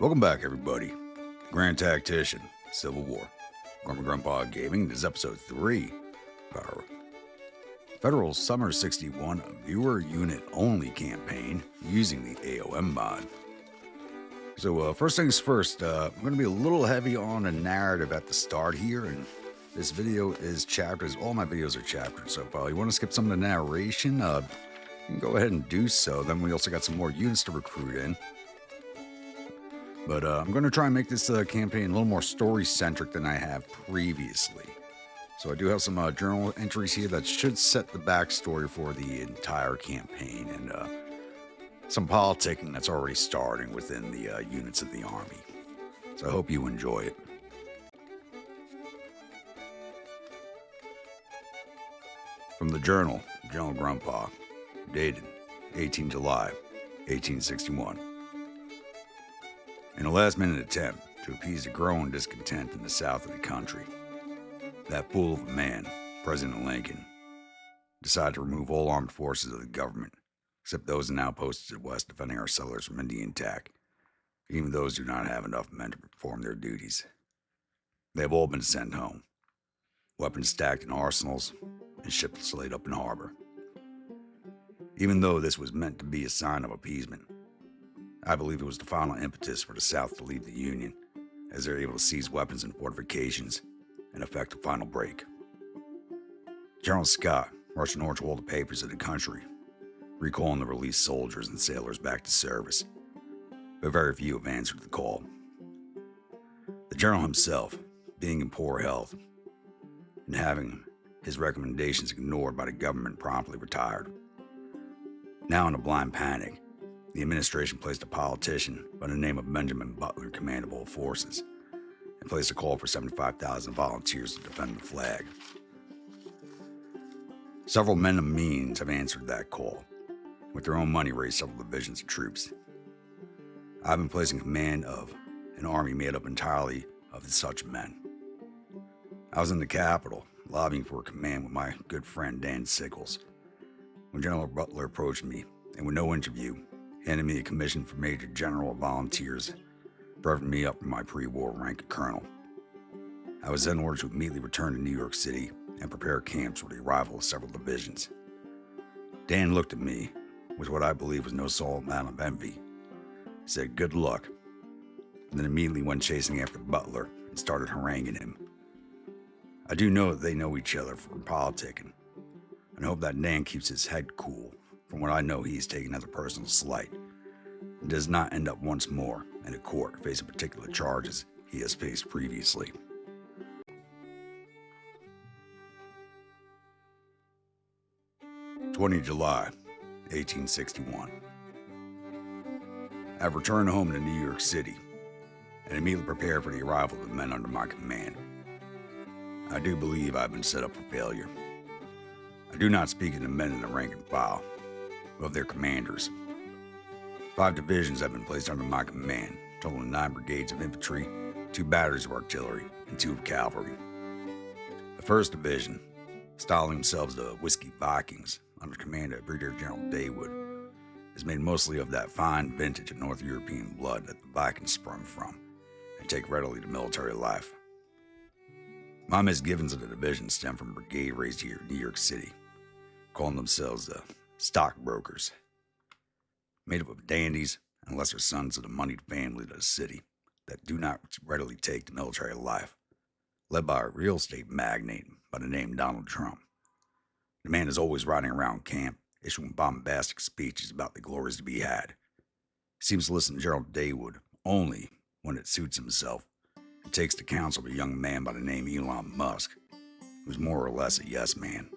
Welcome back, everybody. Grand Tactician, Civil War. Grandpa Gaming. This is episode 3 of our Federal Summer 61 Viewer Unit Only campaign using the a.o.m mod. So, first things first, I'm going to be a little heavy on a narrative at the start here, and this video is chapters. All my videos are chapters, so if you want to skip some of the narration, you can go ahead and do so. Then we also got some more units to recruit in. But I'm going to try and make this campaign a little more story-centric than I have previously. So I do have some journal entries here that should set the backstory for the entire campaign, and some politicking that's already starting within the units of the Army. So I hope you enjoy it. From the Journal, General Grandpa, dated 18 July, 1861. In a last-minute attempt to appease the growing discontent in the south of the country, that fool of a man, President Lincoln, decided to remove all armed forces of the government, except those now posted west defending our settlers from Indian attack. Even those do not have enough men to perform their duties. They have all been sent home, weapons stacked in arsenals, and ships laid up in harbor. Even though this was meant to be a sign of appeasement, I believe it was the final impetus for the South to leave the Union, as they were able to seize weapons and fortifications and effect a final break. General Scott rushed north to all the papers of the country, recalling the released soldiers and sailors back to service, but very few have answered the call. The general himself, being in poor health and having his recommendations ignored by the government, promptly retired. Now in a blind panic, the administration placed a politician by the name of Benjamin Butler in command of all forces, and placed a call for 75,000 volunteers to defend the flag. Several men of means have answered that call, with their own money raised several divisions of troops. I've been placed in command of an army made up entirely of such men. I was in the capital, lobbying for a command with my good friend Dan Sickles, when General Butler approached me, and with no interview, handed me a commission for Major General of Volunteers, breveting me up from my pre-war rank of Colonel. I was then ordered to immediately return to New York City and prepare camps for the arrival of several divisions. Dan looked at me with what I believe was no small amount of envy, said good luck, and then immediately went chasing after Butler and started haranguing him. I do know that they know each other from politicking, and hope that Dan keeps his head cool. From what I know, he is taken as a personal slight, and does not end up once more in a court facing particular charges he has faced previously. July 1861. I have returned home to New York City and immediately prepared for the arrival of the men under my command. I do believe I have been set up for failure. I do not speak of the men in the rank and file, but of their commanders. 5 divisions have been placed under my command, totaling 9 brigades of infantry, 2 batteries of artillery, and 2 of cavalry. The 1st Division, styling themselves the Whiskey Vikings, under command of Brigadier General Daywood, is made mostly of that fine vintage of North European blood that the Vikings sprung from, and take readily to military life. My misgivings of the division stem from a brigade raised here in New York City, calling themselves the stockbrokers, made up of dandies and lesser sons of the moneyed family of the city that do not readily take to military life, led by a real estate magnate by the name Donald Trump. The man is always riding around camp, issuing bombastic speeches about the glories to be had. He seems to listen to General Daywood only when it suits himself, and takes the counsel of a young man by the name Elon Musk, who's more or less a yes man.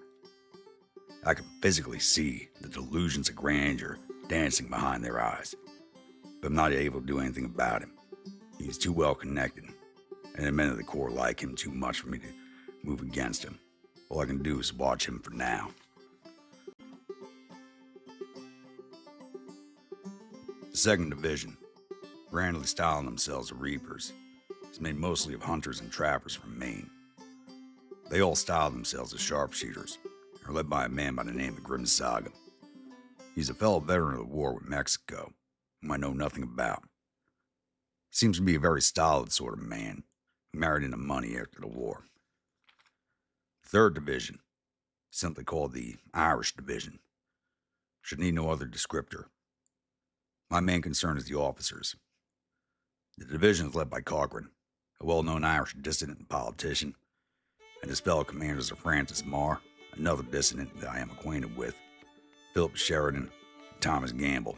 I can physically see the delusions of grandeur dancing behind their eyes, but I'm not able to do anything about him. He's too well connected, and the men of the Corps like him too much for me to move against him. All I can do is watch him for now. The 2nd Division, grandly styling themselves the Reapers, is made mostly of hunters and trappers from Maine. They all style themselves as sharpshooters, and are led by a man by the name of Grim Saga. He's a fellow veteran of the war with Mexico, whom I know nothing about. Seems to be a very stolid sort of man who married into money after the war. 3rd Division, simply called the Irish Division, should need no other descriptor. My main concern is the officers. The division is led by Cochrane, a well-known Irish dissident and politician, and his fellow commanders are Francis Marr, another dissident that I am acquainted with, Philip Sheridan, and Thomas Gamble.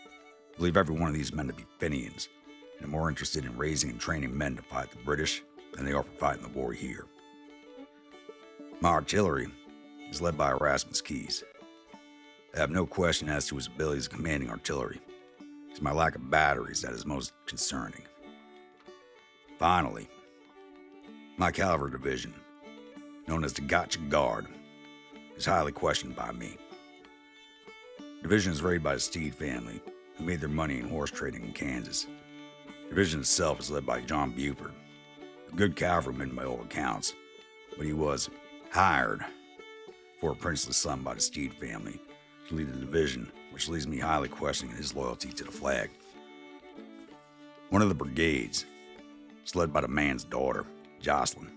I believe every one of these men to be Fenians, and are more interested in raising and training men to fight the British than they are for fighting the war here. My artillery is led by Erasmus Keyes. I have no question as to his abilities as commanding artillery. It's my lack of batteries that is most concerning. Finally, my cavalry division, known as the Gotcha Guard, is highly questioned by me. The division is raised by the Steed family, who made their money in horse trading in Kansas. The division itself is led by John Buford, a good cavalryman by all accounts, but he was hired for a princely son by the Steed family to lead the division, which leaves me highly questioning his loyalty to the flag. One of the brigades is led by the man's daughter, Jocelyn.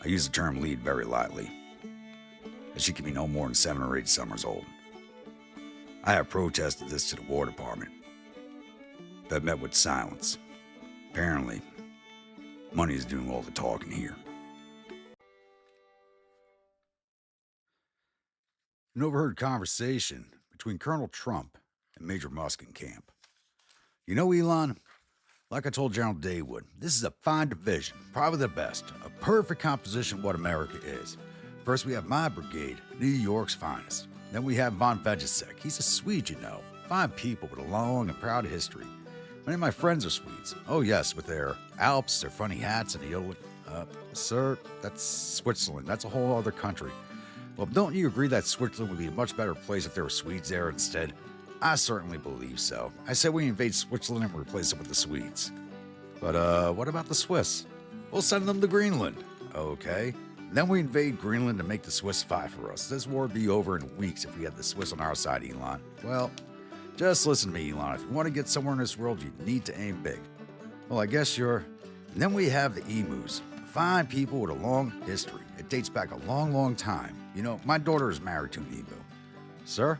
I use the term lead very lightly, as she can be no more than 7 or 8 summers old. I have protested this to the War Department, but met with silence. Apparently, money is doing all the talking here. An overheard conversation between Colonel Trump and Major Musk in camp. You know, Elon, like I told General Daywood, this is a fine division, probably the best, a perfect composition of what America is. First, we have my brigade, New York's finest. Then we have von Vegesek. He's a Swede, you know. Fine people with a long and proud history. Many of my friends are Swedes. Oh, yes, with their Alps, their funny hats, and the yodel. Sir, that's Switzerland. That's a whole other country. Well, don't you agree that Switzerland would be a much better place if there were Swedes there instead? I certainly believe so. I say we invade Switzerland and replace it with the Swedes. But, what about the Swiss? We'll send them to Greenland. Okay. Then we invade Greenland and make the Swiss fight for us. This war would be over in weeks if we had the Swiss on our side, Elon. Well, just listen to me, Elon. If you want to get somewhere in this world, you need to aim big. Well, I guess you're... And then we have the emus. Fine people with a long history. It dates back a long, long time. You know, my daughter is married to an emu. Sir?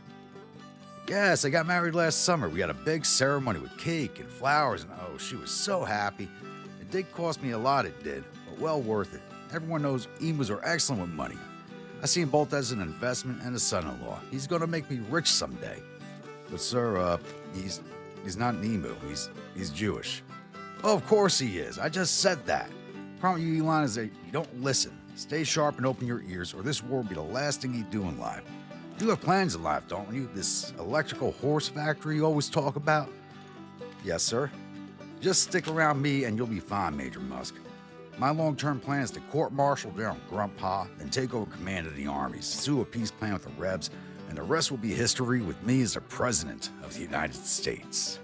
Yes, I got married last summer. We had a big ceremony with cake and flowers, and oh, she was so happy. It did cost me a lot, it did, but well worth it. Everyone knows emus are excellent with money. I see him both as an investment and a son-in-law. He's gonna make me rich someday. But sir, he's not an emu. He's Jewish. Oh, of course he is. I just said that. The problem with you, Elon, is that you don't listen. Stay sharp and open your ears, or this war will be the last thing you do in life. You have plans in life, don't you? This electrical horse factory you always talk about? Yes, sir. Just stick around me and you'll be fine, Major Musk. My long-term plan is to court-martial General Grandpa, then take over command of the armies, sue a peace plan with the Rebs, and the rest will be history with me as the President of the United States.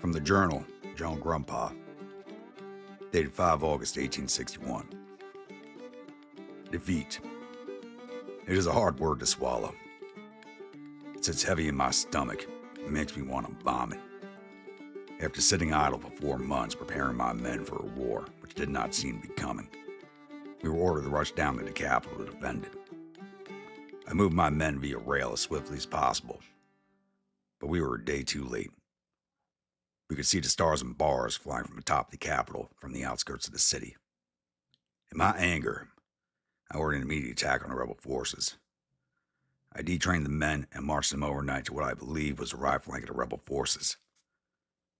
From the Journal, General Grandpa, dated 5 August 1861. Defeat. It is a hard word to swallow. It sits heavy in my stomach and makes me want to vomit. After sitting idle for 4 months preparing my men for a war which did not seem to be coming, we were ordered to rush down to the capital to defend it. I moved my men via rail as swiftly as possible, but we were a day too late. We could see the stars and bars flying from atop the capital from the outskirts of the city. In my anger, I ordered an immediate attack on the rebel forces. I detrained the men and marched them overnight to what I believe was the right flank of the rebel forces.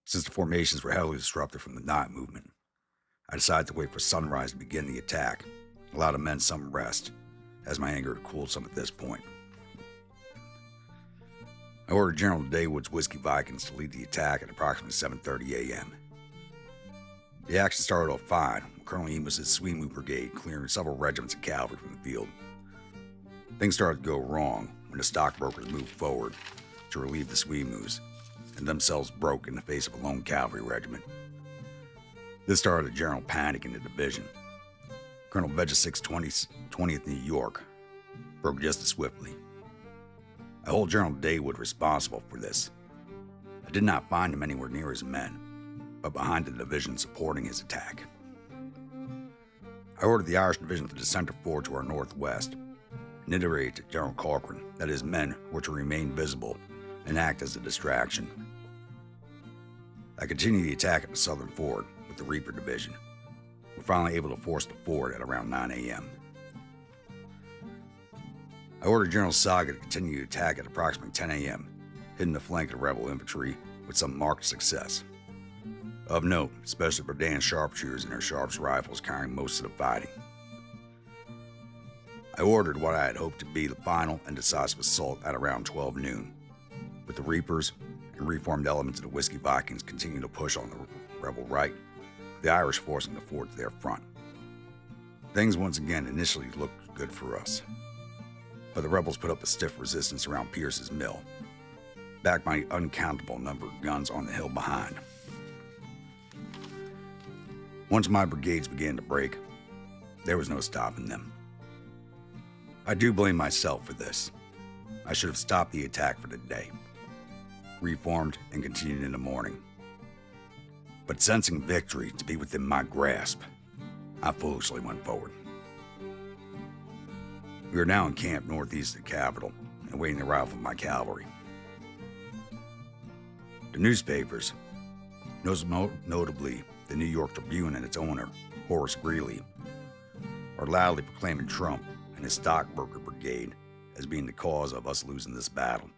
Since the formations were heavily disrupted from the night movement, I decided to wait for sunrise to begin the attack, allow the men some rest, as my anger had cooled some at this point. I ordered General Daywood's Whiskey Vikings to lead the attack at approximately 7:30 a.m. The action started off fine, with Colonel Emus's Sweeney Brigade clearing several regiments of cavalry from the field. Things started to go wrong when the stockbrokers moved forward to relieve the Sweemoos, and themselves broke in the face of a lone cavalry regiment. This started a general panic in the division. Colonel Vegesek's 20th New York broke just as swiftly. I hold General Daywood responsible for this. I did not find him anywhere near his men, but behind the division supporting his attack. I ordered the Irish division to descend forward to our northwest and iterated to General Corcoran that his men were to remain visible and act as a distraction. I continued the attack at the southern ford with the Reaper division. We were finally able to force the ford at around 9 a.m. I ordered General Saga to continue the attack at approximately 10 a.m., hitting the flank of the rebel infantry with some marked success. Of note, especially Berdan's sharpshooters and their Sharps rifles carrying most of the fighting. I ordered what I had hoped to be the final and decisive assault at around 12 noon, with the Reapers and reformed elements of the Whiskey Vikings continuing to push on the rebel right, with the Irish forcing the fort to their front. Things once again initially looked good for us, but the rebels put up a stiff resistance around Pierce's mill, backed by an uncountable number of guns on the hill behind. Once my brigades began to break, there was no stopping them. I do blame myself for this. I should have stopped the attack for the day, reformed, and continued in the morning. But sensing victory to be within my grasp, I foolishly went forward. We are now encamped northeast of the capital and awaiting the arrival of my cavalry. The newspapers, most notably the New York Tribune and its owner, Horace Greeley, are loudly proclaiming Trump and his stockbroker brigade as being the cause of us losing this battle.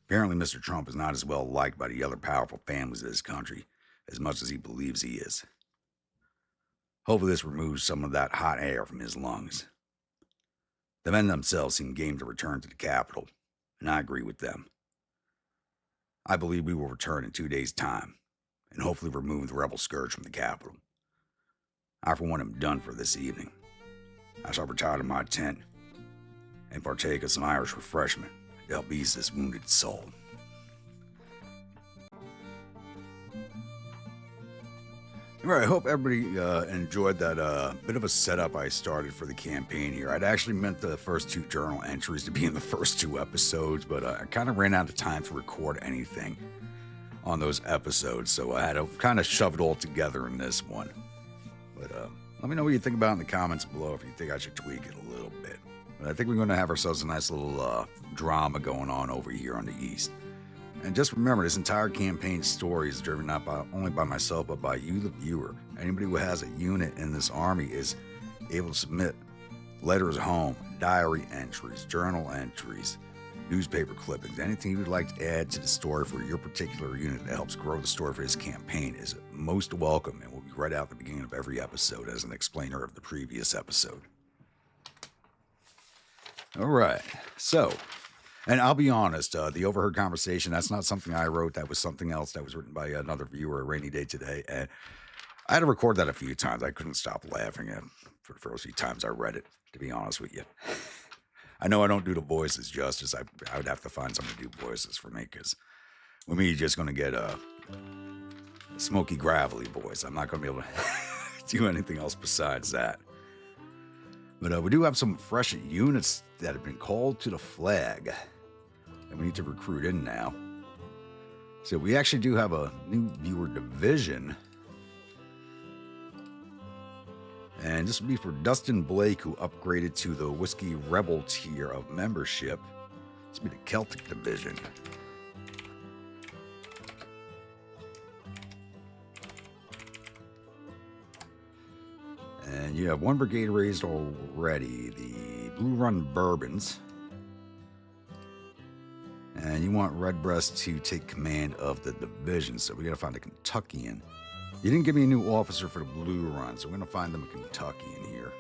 Apparently, Mr. Trump is not as well liked by the other powerful families of this country as much as he believes he is. Hopefully this removes some of that hot air from his lungs. The men themselves seem game to return to the capital, and I agree with them. I believe we will return in 2 days' time, and hopefully remove the rebel scourge from the capital. I for one am done for this evening. I shall retire to my tent and partake of some Irish refreshment to help ease this wounded soul. All right, I hope everybody enjoyed that bit of a setup I started for the campaign here. I'd actually meant the first 2 journal entries to be in the first 2 episodes, but I kind of ran out of time to record anything on those episodes, so I had to kind of shove it all together in this one. But let me know what you think about it in the comments below if you think I should tweak it a little bit. But I think we're going to have ourselves a nice little drama going on over here on the East. And just remember, this entire campaign story is driven not only by myself, but by you, the viewer. Anybody who has a unit in this army is able to submit letters home, diary entries, journal entries, newspaper clippings, anything you'd like to add to the story for your particular unit that helps grow the story for this campaign is most welcome and will be read out at the beginning of every episode as an explainer of the previous episode. All right, so, and I'll be honest, the Overheard Conversation, that's not something I wrote. That was something else that was written by another viewer, A Rainy Day Today, and I had to record that a few times. I couldn't stop laughing for the first few times I read it, to be honest with you. I know I don't do the voices justice. I would have to find someone to do voices for me, because with me, you're just going to get a smoky, gravelly voice. I'm not going to be able to do anything else besides that. But we do have some fresh units that have been called to the flag that we need to recruit in now. So we actually do have a new viewer division. And this will be for Dustin Blake, who upgraded to the Whiskey Rebel tier of membership. This will be the Celtic Division. And you have 1 brigade raised already, the Blue Run Bourbons. And you want Redbreast to take command of the division, so we gotta find a Kentuckian. You didn't give me a new officer for the Blue Run, so we're going to find them a Kentuckian here.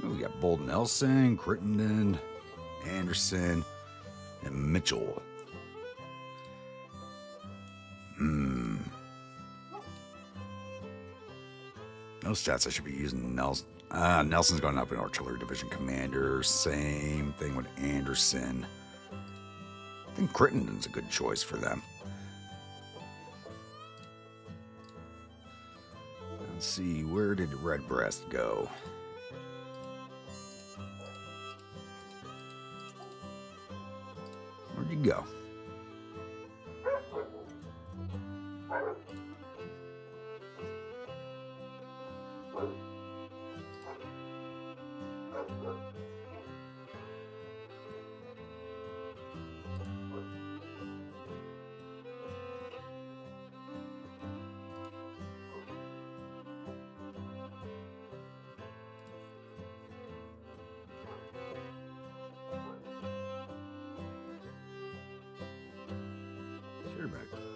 Oh, we got Bolden Elsing, Crittenden, Anderson, and Mitchell. No stats I should be using. Nelson's going up in Artillery Division Commander. Same thing with Anderson. I think Crittenden's a good choice for them. Let's see, where did Redbreast go? Where'd you go?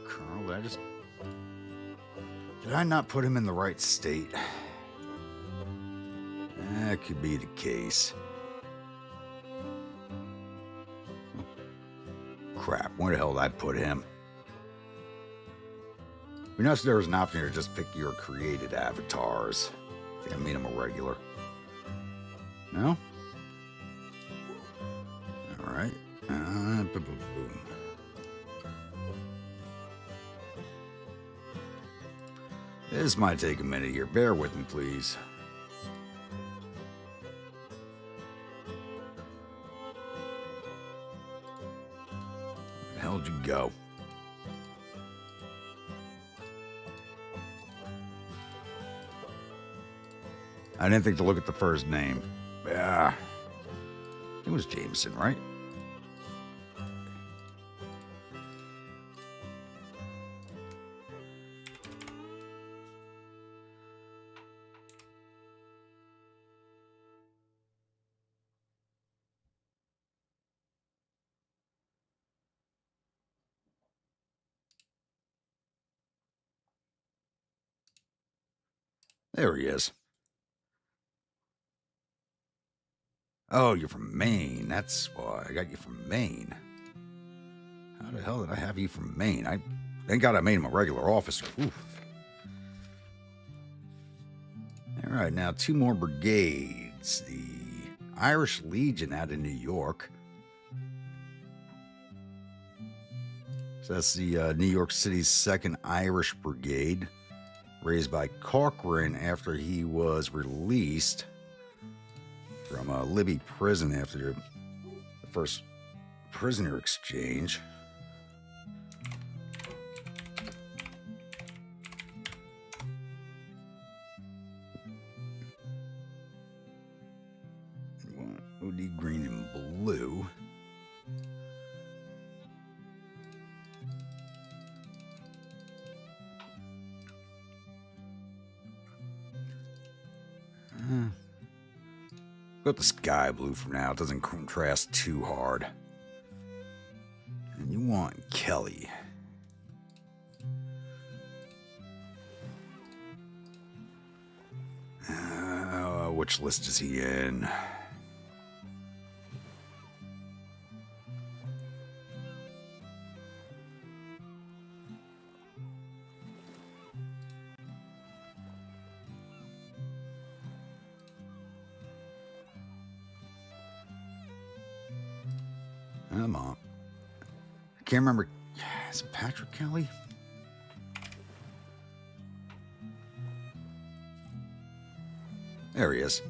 Colonel, did I not put him in the right state? That could be the case. Crap, where the hell did I put him? We know there was an option here to just pick your created avatars. I think I made him a regular. No? Alright. Boom. This might take a minute here. Bear with me, please. Where the hell did you go? I didn't think to look at the first name. Yeah. It was Jameson, right? There he is. Oh, you're from Maine. That's why I got you from Maine. How the hell did I have you from Maine? Thank God I made him a regular officer. Oof. All right, now 2 more brigades. The Irish Legion out of New York. So that's the New York City's 2nd Irish Brigade, raised by Corcoran after he was released from Libby prison after the first prisoner exchange. OD green and blue. Got the sky blue for now. It doesn't contrast too hard. And you want Kelly. Which list is he in? Come on. I can't remember. Is it Patrick Kelly? There he is.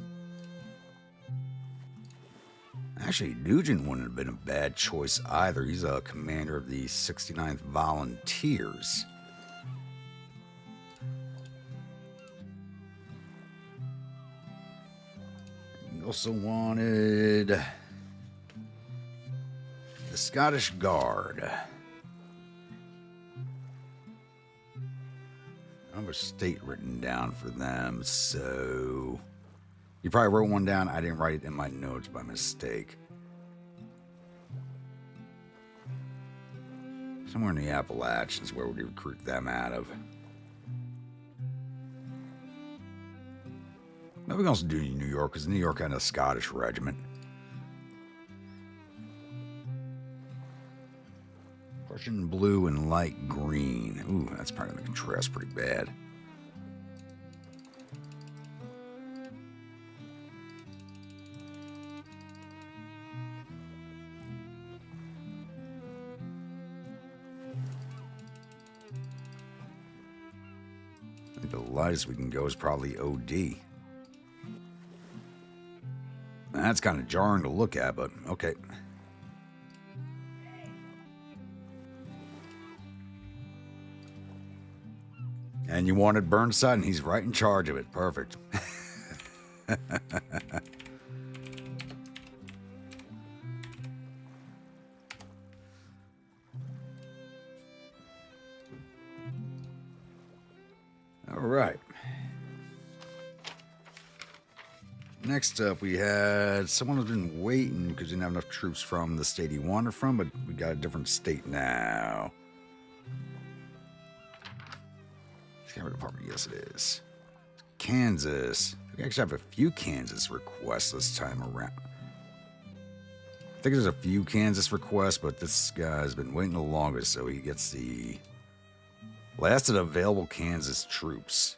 Actually, Nugent wouldn't have been a bad choice either. He's a commander of the 69th Volunteers. He also wanted the Scottish Guard. I have a state written down for them, so you probably wrote one down. I didn't write it in my notes by mistake. Somewhere in the Appalachians, where would you recruit them out of? Nothing else to do in New York, because New York had a Scottish regiment. Prussian blue and light green. Ooh, that's probably going to contrast pretty bad. I think the lightest we can go is probably OD. That's kind of jarring to look at, but okay. And you wanted Burnside, and he's right in charge of it. Perfect. All right. Next up, we had someone who's been waiting because we didn't have enough troops from the state he wandered from, but we got a different state now. Camera department, yes it is. Kansas. We actually have a few Kansas requests this time around. I think there's a few Kansas requests, but this guy's been waiting the longest, so he gets the last of the available Kansas troops.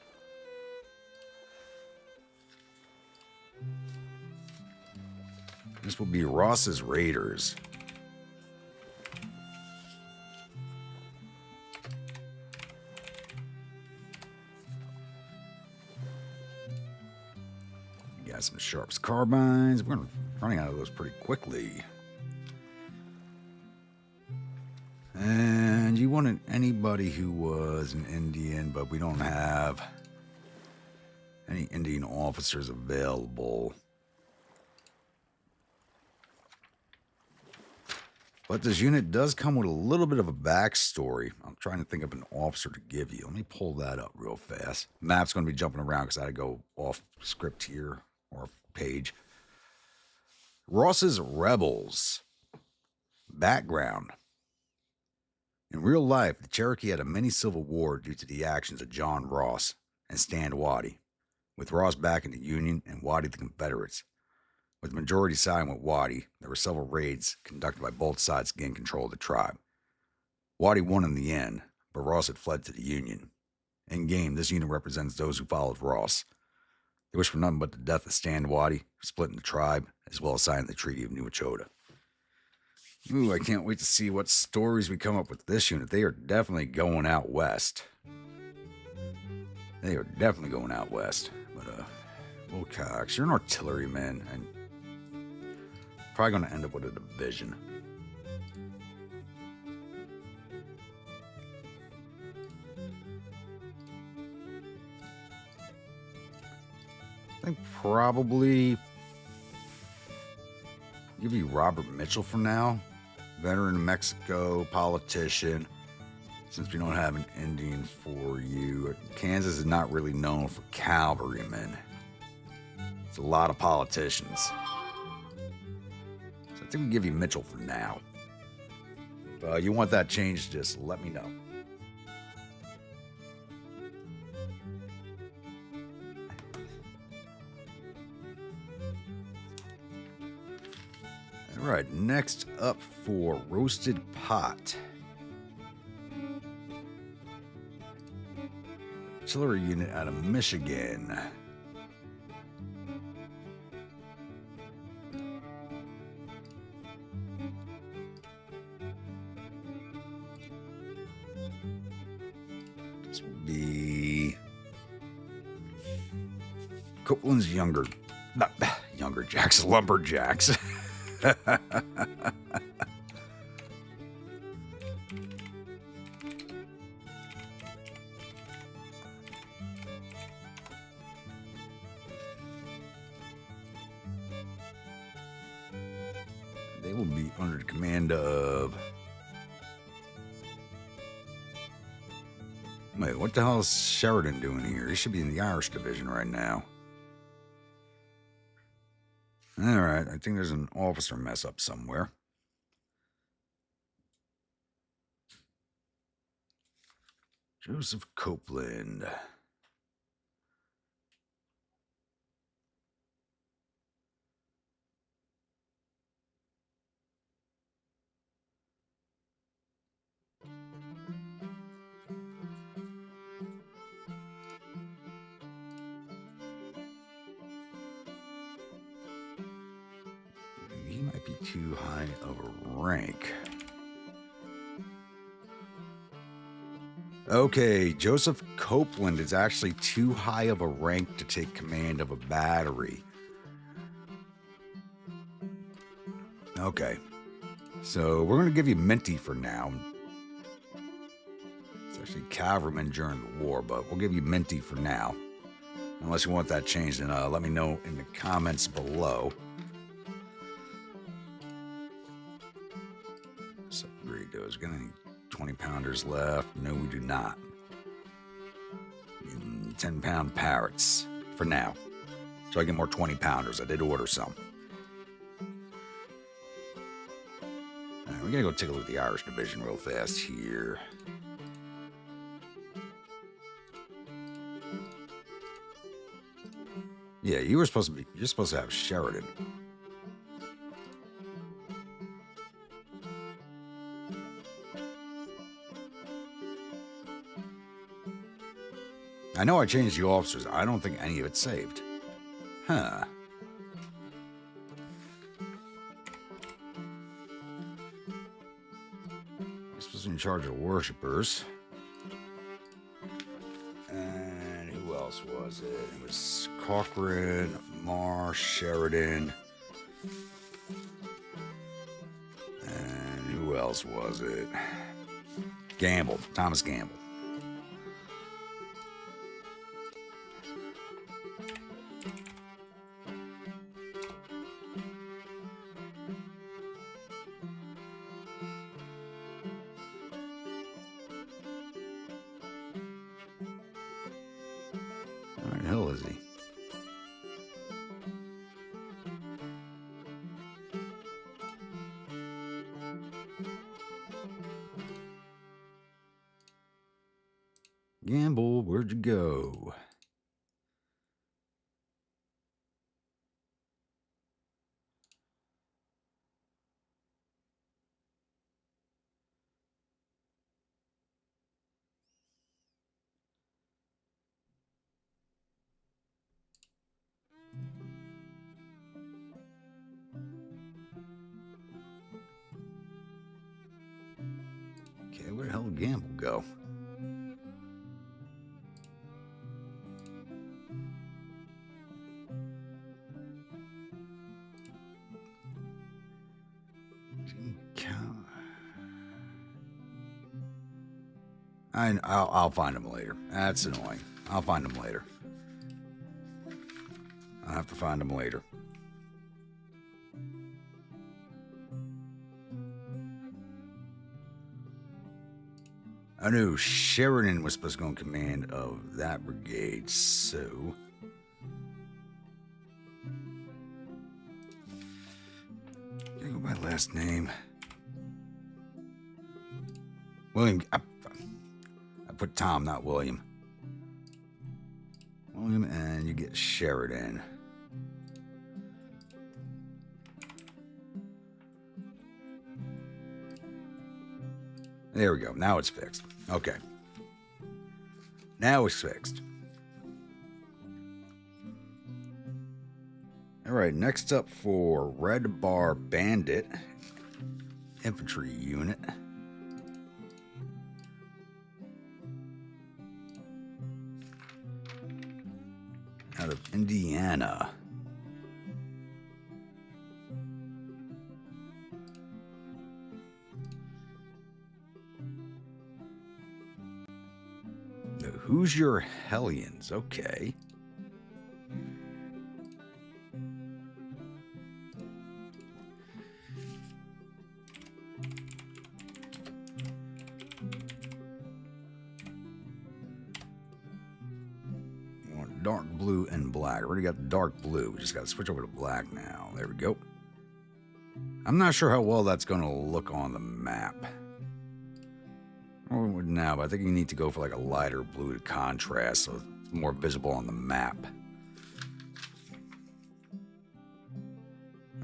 This will be Ross's Raiders. We got some Sharps carbines. We're running out of those pretty quickly. And you wanted anybody who was an Indian, but we don't have any Indian officers available. But this unit does come with a little bit of a backstory. I'm trying to think of an officer to give you. Let me pull that up real fast. Map's going to be jumping around because I had to go off script here or page. Ross's Rebels. Background. In real life, the Cherokee had a mini civil war due to the actions of John Ross and Stan Waddy, with Ross backing the Union and Waddy the Confederates. With the majority siding with Waddy, there were several raids conducted by both sides to gain control of the tribe. Waddy won in the end, but Ross had fled to the Union. In game, this unit represents those who followed Ross. They wish for nothing but the death of Stan Waddy, splitting the tribe, as well as signing the Treaty of New Echota. Ooh, I can't wait to see what stories we come up with this unit. They are definitely going out west. They are definitely going out west. But, Wilcox, you're an artilleryman, and probably going to end up with a division. I think probably give you Robert Mitchell for now. Veteran of Mexico, politician. Since we don't have an Indian for you. Kansas is not really known for cavalrymen. It's a lot of politicians. So I think we give you Mitchell for now. If you want that changed, just let me know. All right, next up for Roasted Pot. Artillery unit out of Michigan. This will be Copeland's younger Jacks, Lumberjacks. They will be under the command of... Wait, what the hell is Sheridan doing here? He should be in the Irish Division right now. All right, I think there's an officer mess up somewhere. Joseph Copeland. He might be too high of a rank. Okay, Joseph Copeland is actually too high of a rank to take command of a battery. Okay, so we're going to give you Minty for now. So Especially cavalrymen during the war, but we'll give you Minty for now. Unless you want that changed, then let me know in the comments below. Let's upgrade those. Got any 20-pounders left? No, we do not. 10-pound parrots for now. So I get more 20-pounders. I did order some. All right, we're going to go take a look at the Irish Division real fast here. Yeah, you're supposed to have Sheridan. I know I changed the officers. I don't think any of it saved. Huh. I'm supposed to be in charge of worshippers. And who else was it? It was Cochran, Marsh, Sheridan. And who else was it? Gamble. Thomas Gamble. Where the hell is he? Gamble, where'd you go? Okay, where the hell did Gamble go? I'll find him later. That's annoying. I'll find him later. I'll have to find him later. I knew Sheridan was supposed to go in command of that brigade, so... Can I go by last name? William... I put Tom, not William. William, and you get Sheridan. There we go. Now it's fixed. Okay. Now it's fixed. All right, next up for Red Bar Bandit Infantry Unit. Out of Indiana. The Hoosier Hellions, okay. Dark blue and black. I already got the dark blue. We just got to switch over to black now. There we go. I'm not sure how well that's going to look on the map. Or now, but I think you need to go for like a lighter blue to contrast so it's more visible on the map.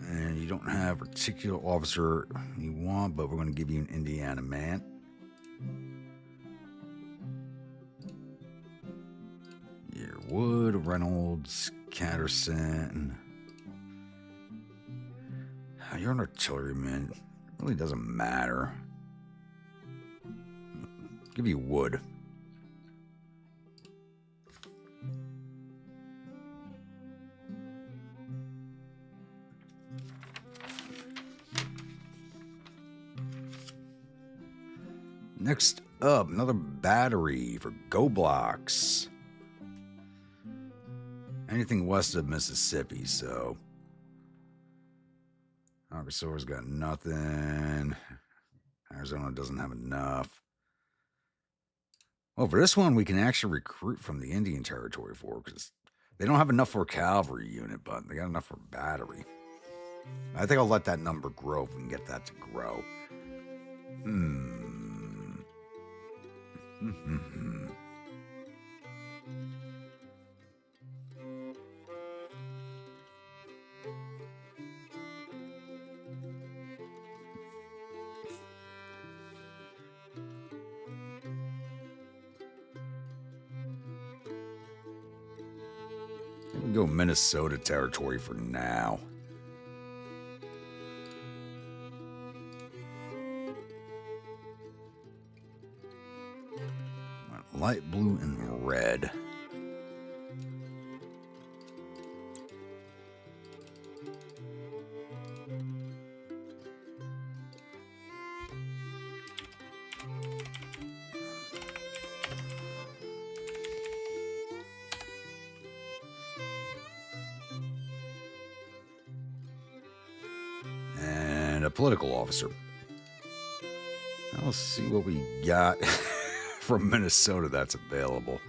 And you don't have a particular officer you want, but we're going to give you an Indiana man. Wood, Reynolds, Catterson. You're an artilleryman. It really doesn't matter. Give you Wood. Next up, another battery for Gobblox. Anything west of Mississippi, so... Arkansas's got nothing. Arizona doesn't have enough. Well, for this one, we can actually recruit from the Indian Territory for, because they don't have enough for a cavalry unit, but they got enough for battery. I think I'll let that number grow if we can get that to grow. We can go Minnesota Territory for now. Light blue and red. And a political officer. Let's see what we got from Minnesota that's available.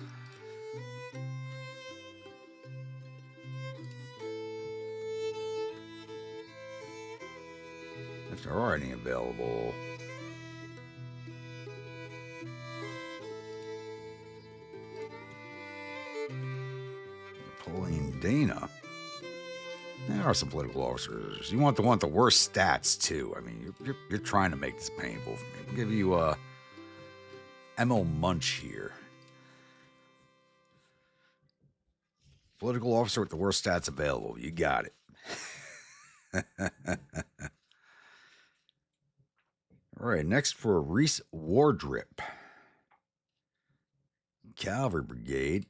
If there are any available. Napoleon Dana. There are some political officers. You want the worst stats too. I mean, you're trying to make this painful for me. I'll give you M.O. Munch here. Political officer with the worst stats available. You got it. All right, next for Reese Wardrip. Cavalry Brigade.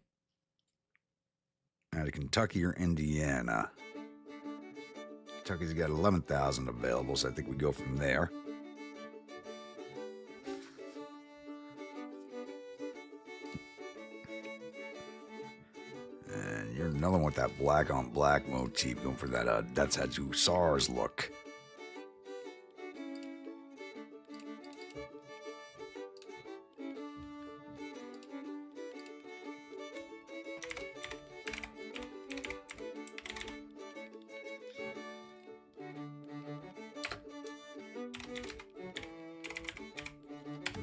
Out of Kentucky or Indiana. Kentucky's got 11,000 available, so I think we go from there. And you're another one with that black on black motif, going for that Death's Head Hussars look.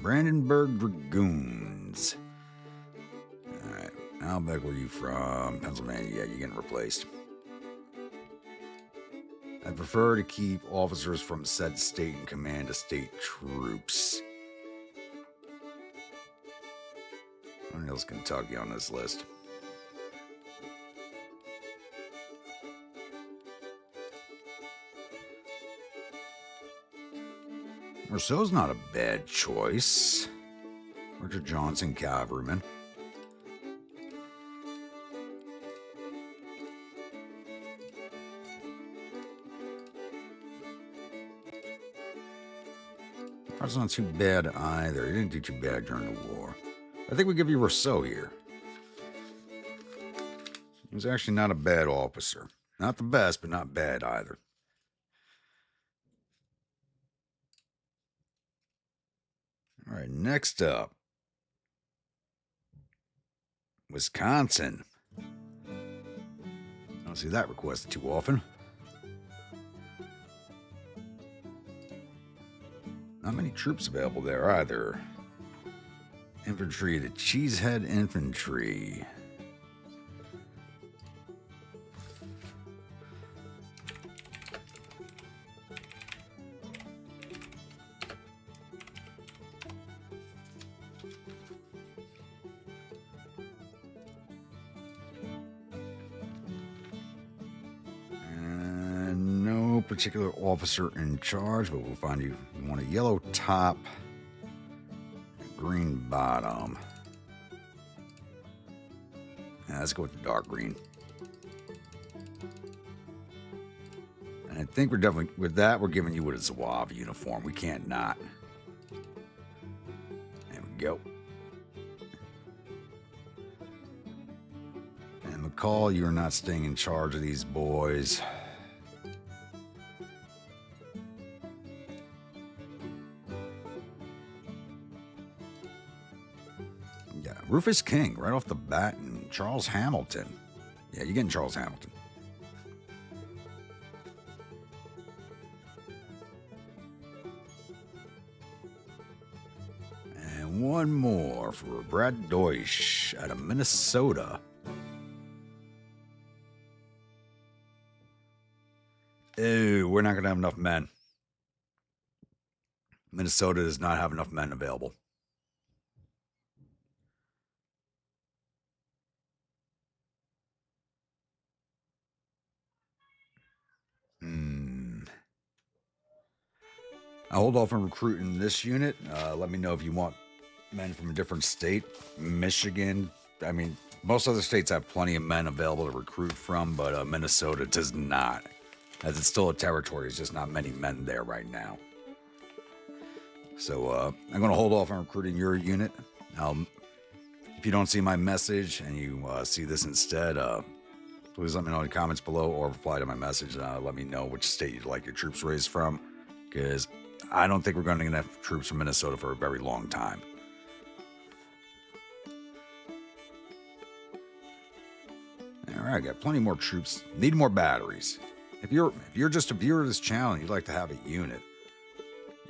Brandenburg Dragoons. Alright, Albeck, where are you from? Pennsylvania. Yeah, you're getting replaced. I prefer to keep officers from said state in command of state troops. What else Kentucky on this list? Rousseau's not a bad choice. Richard Johnson, cavalryman. That's not too bad either. He didn't do too bad during the war. I think we give you Rousseau here. He was actually not a bad officer. Not the best, but not bad either. All right, next up, Wisconsin. I don't see that requested too often. Not many troops available there either. Infantry, the Cheesehead Infantry. Particular officer in charge, but we'll find you. You want a yellow top, green bottom. Yeah, let's go with the dark green. And I think we're definitely, with that, we're giving you a Zouave uniform. We can't not. go. And McCall, you're not staying in charge of these boys. Yeah, Rufus King, right off the bat, and Charles Hamilton. Yeah, you're getting Charles Hamilton. And one more for Brad Deutsch out of Minnesota. Ew, we're not going to have enough men. Minnesota does not have enough men available. I'll hold off on recruiting this unit. Let me know if you want men from a different state. Michigan, I mean, most other states have plenty of men available to recruit from, but Minnesota does not. As it's still a territory, there's just not many men there right now. So I'm going to hold off on recruiting your unit. If you don't see my message and you see this instead, please let me know in the comments below or reply to my message. Let me know which state you'd like your troops raised from, because I don't think we're going to get enough troops from Minnesota for a very long time. All right, got plenty more troops. Need more batteries. If you're just a viewer of this channel and you'd like to have a unit,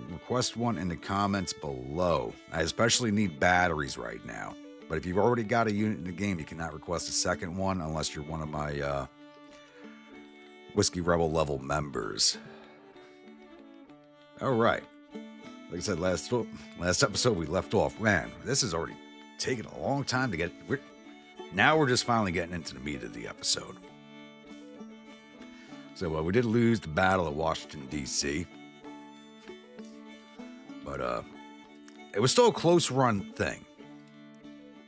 request one in the comments below. I especially need batteries right now. But if you've already got a unit in the game, you cannot request a second one unless you're one of my Whiskey Rebel level members. All right. Like I said, last episode we left off. Man, this has already taken a long time to get. Now we're just finally getting into the meat of the episode. So we did lose the battle at Washington, D.C. But it was still a close run thing.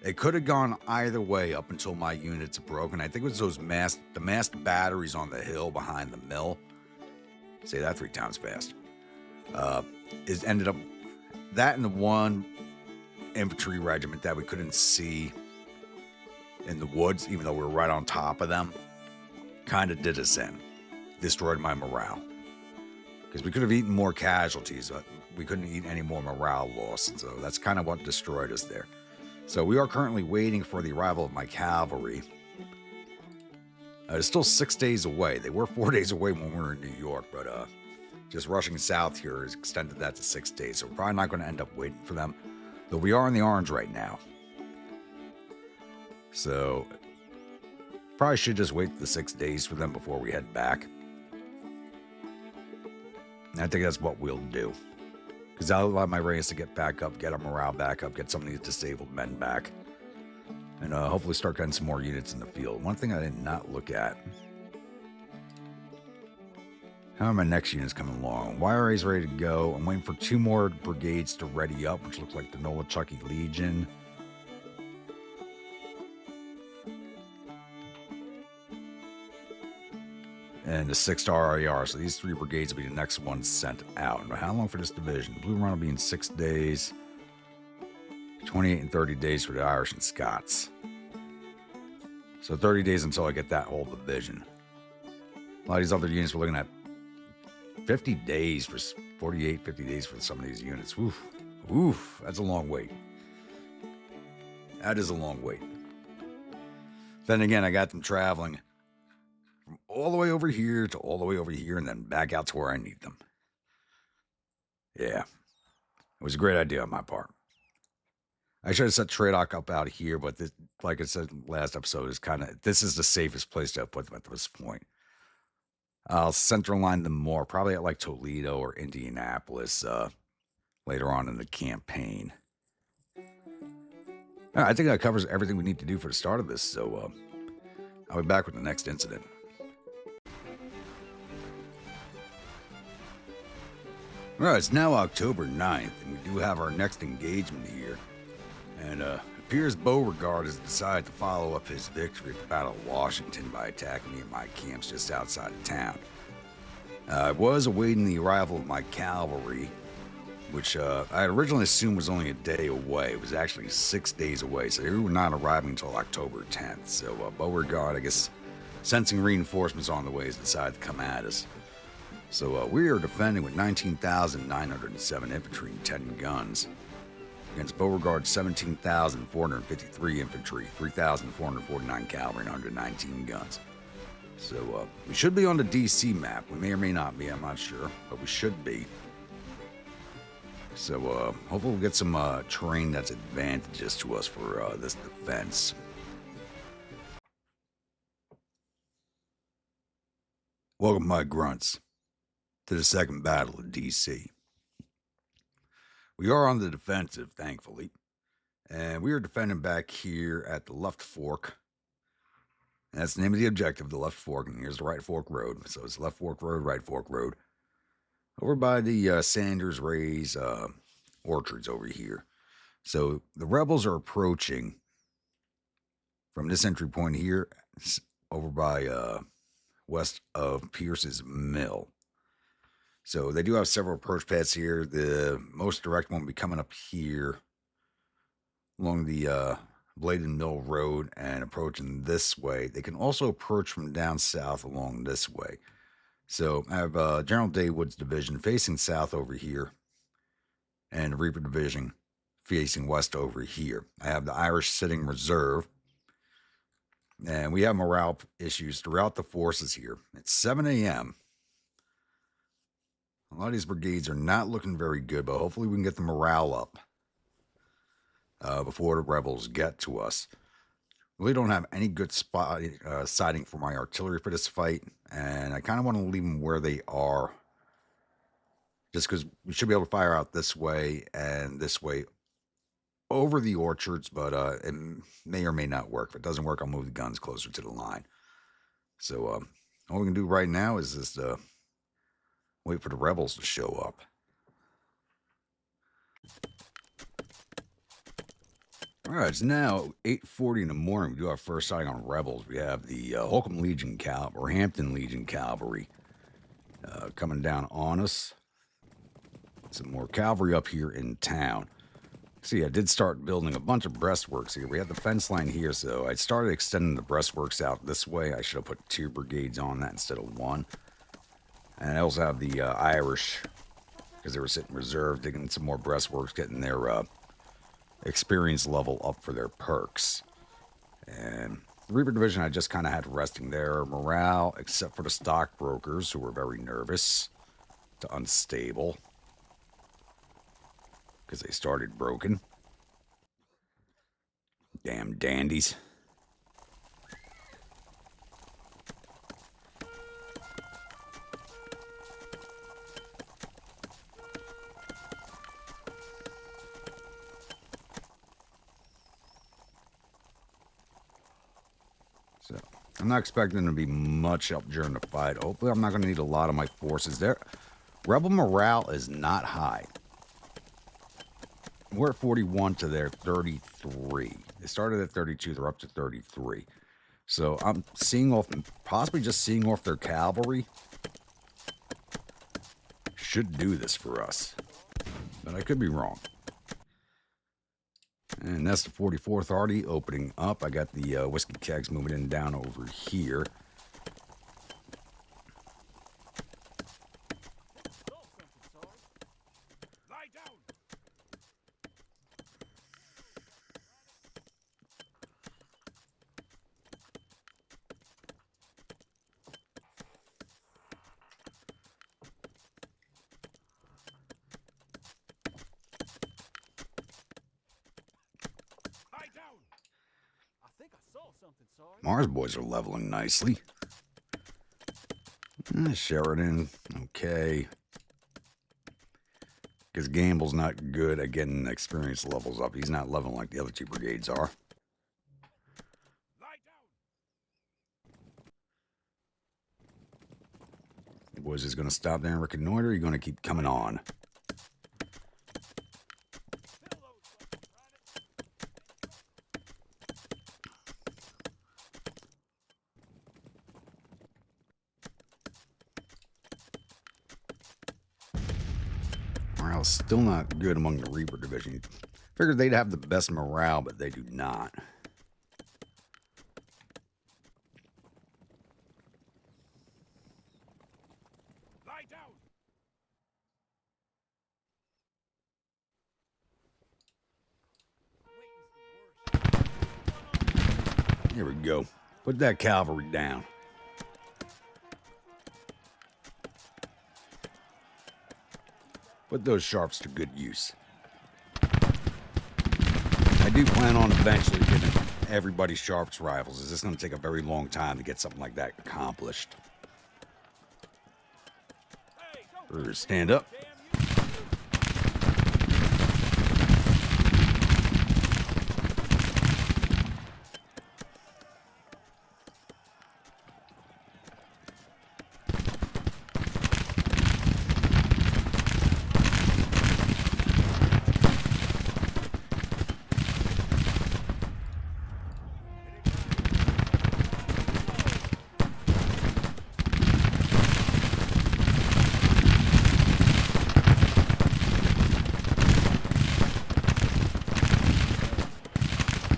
It could have gone either way up until my units broke. And I think it was the masked batteries on the hill behind the mill. Say that 3 times fast. Is ended up that and the one infantry regiment that we couldn't see in the woods, even though we were right on top of them, kind of did us in. Destroyed my morale. Because we could have eaten more casualties, but we couldn't eat any more morale loss. And so that's kind of what destroyed us there. So we are currently waiting for the arrival of my cavalry. It's still 6 days away. They were 4 days away when we were in New York, but just rushing south here has extended that to 6 days. So we're probably not going to end up waiting for them. Though we are in the orange right now. So probably should just wait the 6 days for them before we head back. And I think that's what we'll do. Because I'll allow my Rangers to get back up, get our morale back up, get some of these disabled men back. And hopefully start getting some more units in the field. One thing I did not look at. How are my next units coming along? YRA's ready to go. I'm waiting for 2 more brigades to ready up, which looks like the Nolichucky Legion. And the 6th RIR. So these 3 brigades will be the next ones sent out. Now, how long for this division? Blue Run will be in 6 days. 28 and 30 days for the Irish and Scots. So 30 days until I get that whole division. A lot of these other units we're looking at 50 days for 48, 50 days for some of these units. Oof. Oof. That's a long wait. That is a long wait. Then again, I got them traveling from all the way over here to all the way over here and then back out to where I need them. Yeah. It was a great idea on my part. I should have set Tradoc up out here, but this, like I said last episode, is this is the safest place to put them at this point. I'll central line them more, probably at like Toledo or Indianapolis later on in the campaign. All right, I think that covers everything we need to do for the start of this, so I'll be back with the next incident. All right, it's now October 9th, and we do have our next engagement here. And it appears Beauregard has decided to follow up his victory at the Battle of Washington by attacking me at my camps just outside of town. I was awaiting the arrival of my cavalry, which I had originally assumed was only a day away. It was actually 6 days away, so we were not arriving until October 10th. So Beauregard, I guess, sensing reinforcements on the way, has decided to come at us. So we are defending with 19,907 infantry and 10 guns against Beauregard's 17,453 infantry, 3,449 cavalry, and 119 guns. So we should be on the DC map. We may or may not be, I'm not sure, but we should be. So hopefully we'll get some terrain that's advantageous to us for this defense. Welcome, my grunts, to the second battle of DC. We are on the defensive, thankfully, and we are defending back here at the left fork. And that's the name of the objective, the left fork, and here's the right fork road. So it's left fork road, right fork road. Over by the Sanders Ray's orchards over here. So the rebels are approaching from this entry point here over by west of Pierce's Mill. So they do have several approach paths here. The most direct one will be coming up here along the Bladen Mill Road and approaching this way. They can also approach from down south along this way. So I have General Daywood's division facing south over here and the Reaper division facing west over here. I have the Irish sitting reserve, and we have morale issues throughout the forces here. It's 7 a.m. A lot of these brigades are not looking very good, but hopefully we can get the morale up before the rebels get to us. Really don't have any good sighting for my artillery for this fight, and I kind of want to leave them where they are, just because we should be able to fire out this way and this way over the orchards, but it may or may not work. If it doesn't work, I'll move the guns closer to the line. So all we can do right now is just wait for the rebels to show up. All right, it's now 8:40 in the morning. We do our first sighting on rebels. We have the Holcomb Legion Cavalry, or Hampton Legion Cavalry, coming down on us. Some more cavalry up here in town. See, I did start building a bunch of breastworks here. We had the fence line here, so I started extending the breastworks out this way. I should have put 2 brigades on that instead of 1. And I also have the Irish, because they were sitting reserve, digging some more breastworks, getting their experience level up for their perks. And the Reaper division I just kind of had resting there. Morale, except for the stockbrokers, who were very nervous to unstable, because they started broken. Damn dandies. So, I'm not expecting to be much up during the fight. Hopefully I'm not going to need a lot of my forces there. Rebel morale is not high. We're at 41 to their 33. They started at 32. They're up to 33. So I'm seeing off, possibly just seeing off their cavalry should do this for us. But I could be wrong. And that's the 44th already opening up. I got the whiskey kegs moving in down over here. Mars boys are leveling nicely. Sheridan, okay. Because Gamble's not good at getting experience levels up. He's not leveling like the other 2 brigades are. The boys is going to stop there and reconnoiter. You're going to keep coming on. Morale's still not good among the Reaper Division. Figured they'd have the best morale, but they do not. Lie down. Here we go. Put that cavalry down. Put those sharps to good use. I do plan on eventually giving everybody sharps rifles. It's just going to take a very long time to get something like that accomplished. Stand up.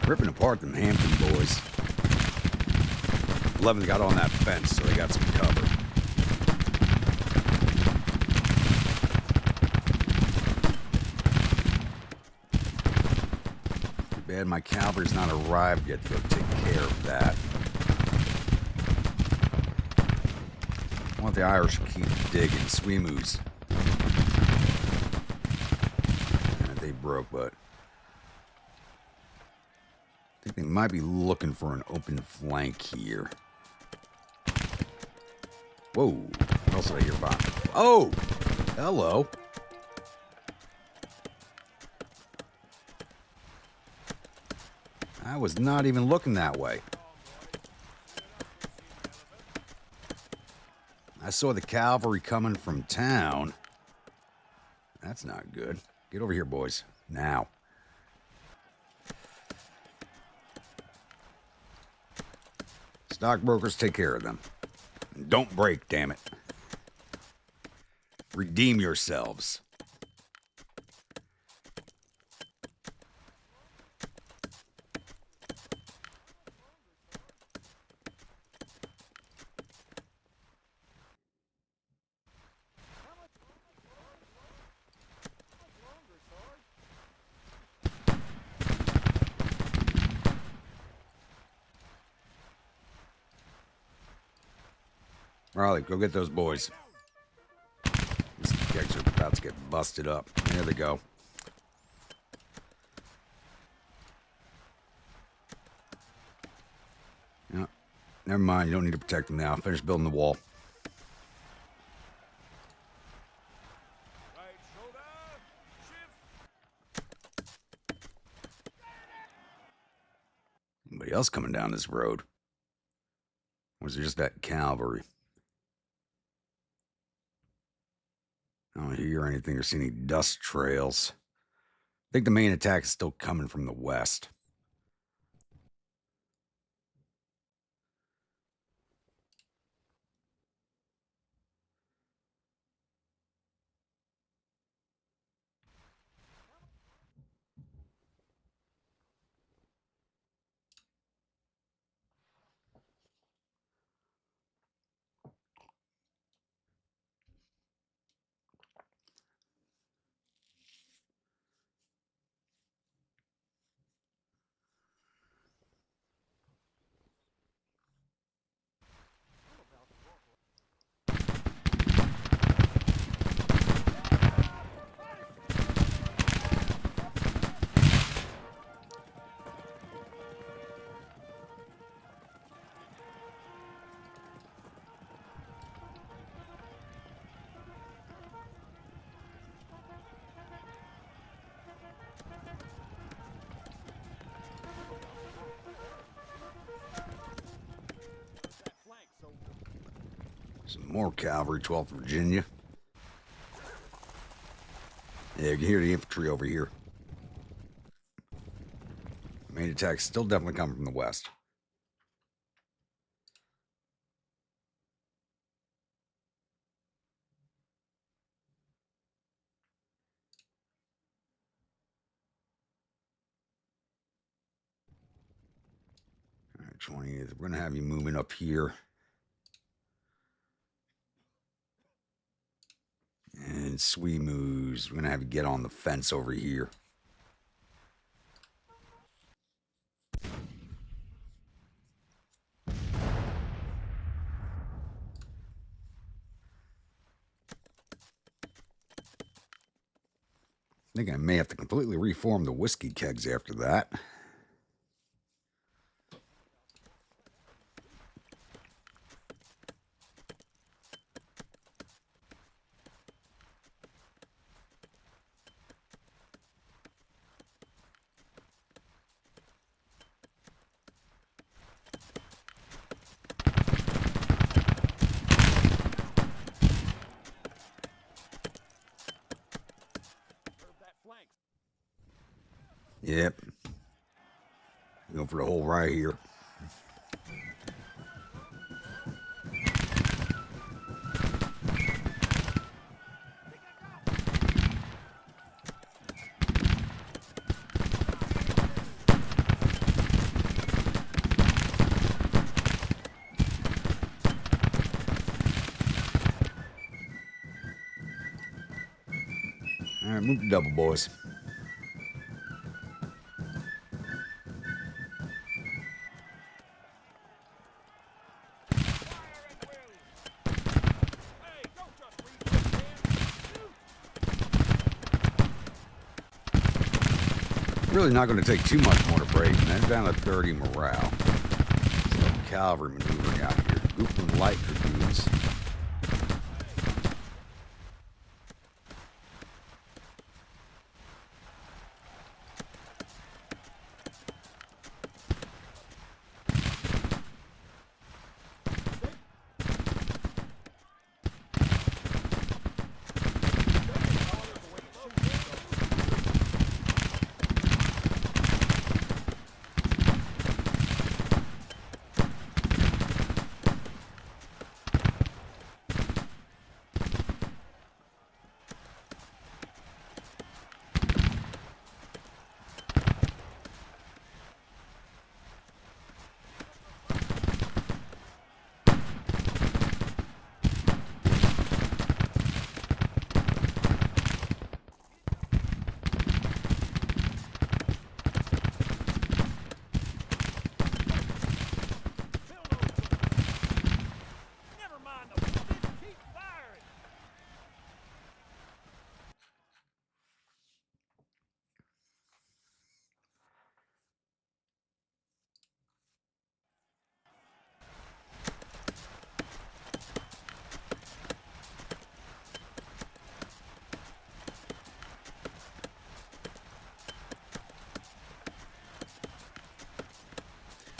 Ripping apart them Hampton boys. 11 got on that fence, so they got some cover. Too bad my cavalry's not arrived yet to go take care of that. I want the Irish to keep digging. Sweemoos. They broke, but I think they might be looking for an open flank here. Whoa. What else did I hear about? Oh! Hello. I was not even looking that way. I saw the cavalry coming from town. That's not good. Get over here, boys. Now. Stockbrokers, take care of them. Don't break, damn it. Redeem yourselves. Riley, go get those boys. These kegs are about to get busted up. There they go. No, never mind. You don't need to protect them now. Finish building the wall. Right shoulder. Shift. Anybody else coming down this road? Or was it just that cavalry? I don't hear anything or see any dust trails. I think the main attack is still coming from the west. Some more cavalry, 12th Virginia. Yeah, you can hear the infantry over here. Main attack's still definitely coming from the west. 20th. We're going to have you moving up here. And Swee moves. We're going to have you get on the fence over here. I think I may have to completely reform the whiskey kegs after that. Yep. Go for the hole right here. All right, move to double, boys. Really not going to take too much more to break, man. Down to 30 morale. So cavalry maneuvering out here. Copeland light dragoons.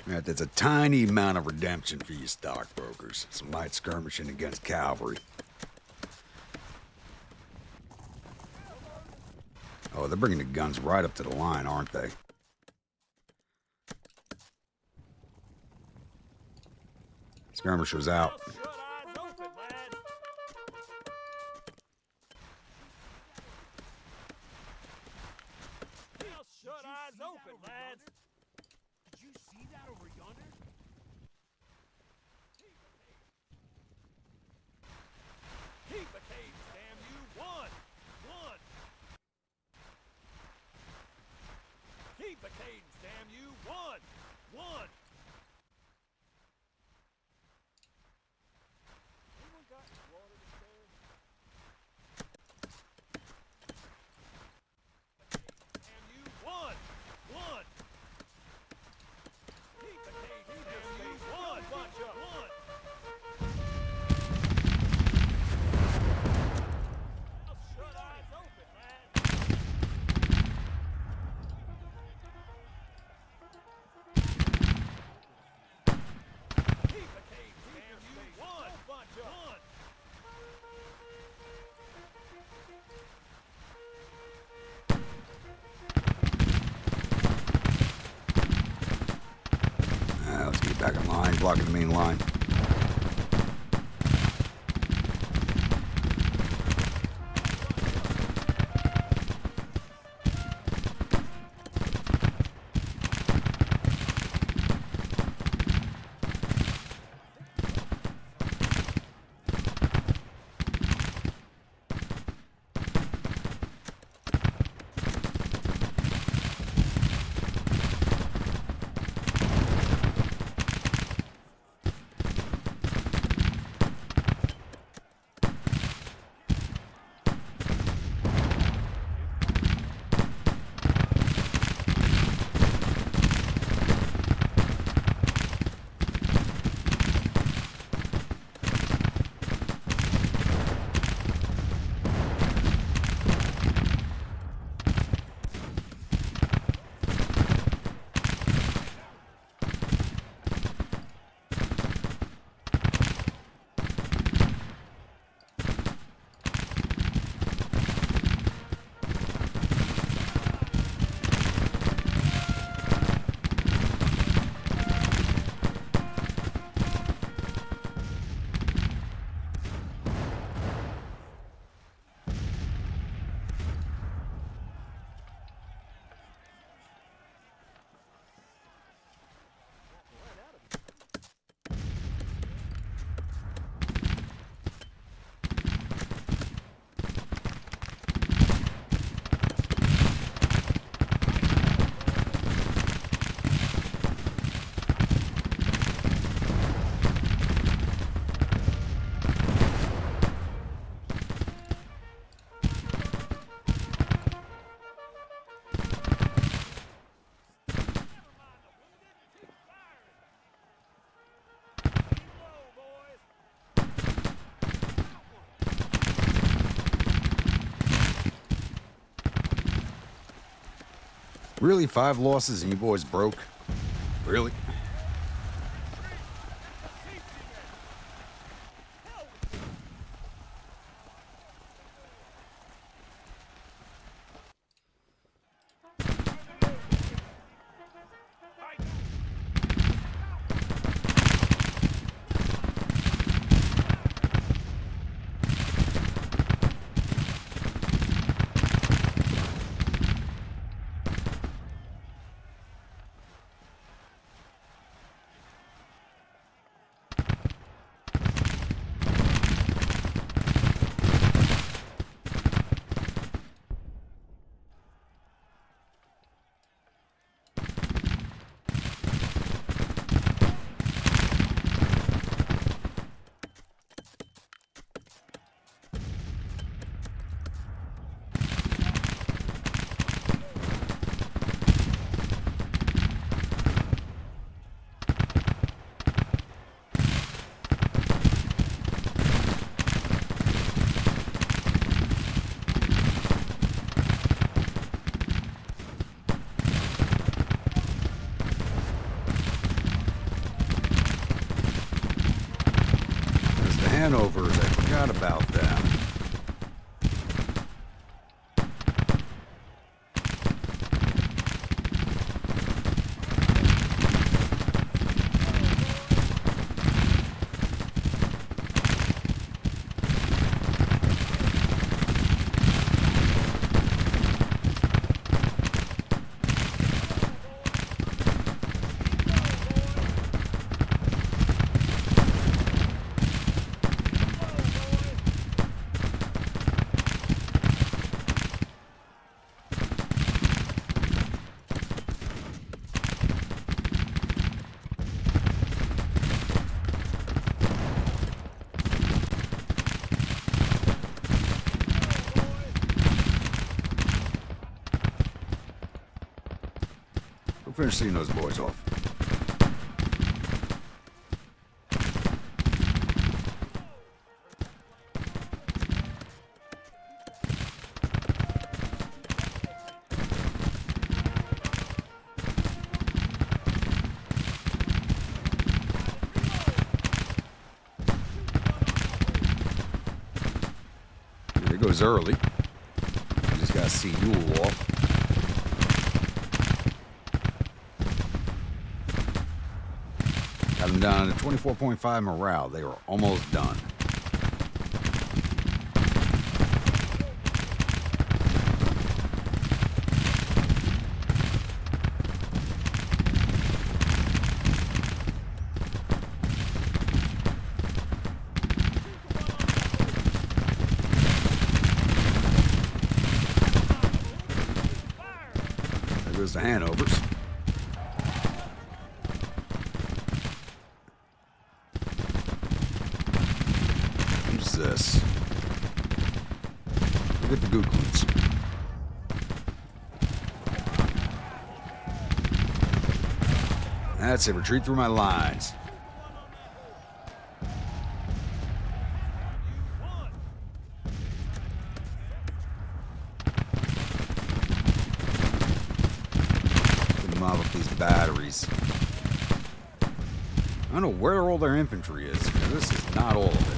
Right, that's a tiny amount of redemption for you stockbrokers. Some light skirmishing against cavalry. Oh, they're bringing the guns right up to the line, aren't they? Skirmishers out. Let's get back in line, blocking the main line. Really, 5 losses and you boys broke? Really? Hanovers, I forgot about them. We'll finish seeing those boys off. There goes early. I just gotta see Yule off. Got them down to 24.5 morale. They were almost done. There goes the Hanovers. This. Look at the Googleans. That's it. Retreat through my lines. Mob up these batteries. I don't know where all their infantry is, because this is not all of it.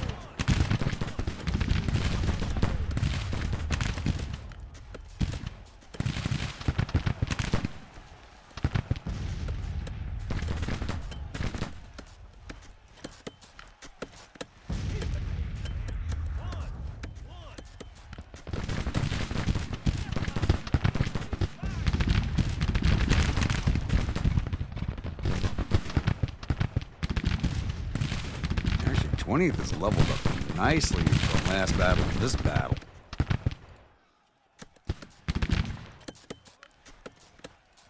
Actually, 20th is leveled up nicely from last battle to this battle.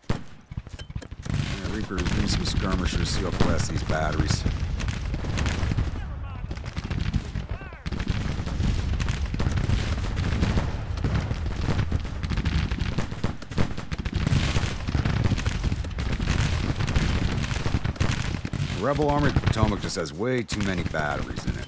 Yeah, Reaper's doing some skirmishers, see how fast these batteries. Rebel Army of the Potomac just has way too many batteries in it.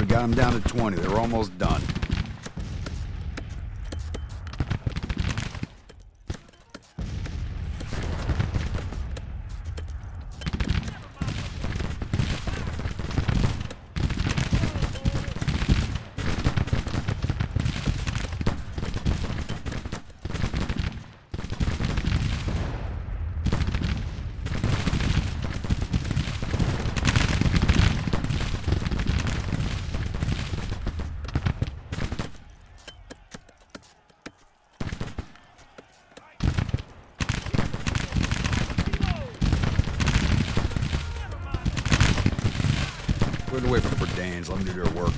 got them down to 20. They're almost done. Put it away from the Bredans. Let them do their work.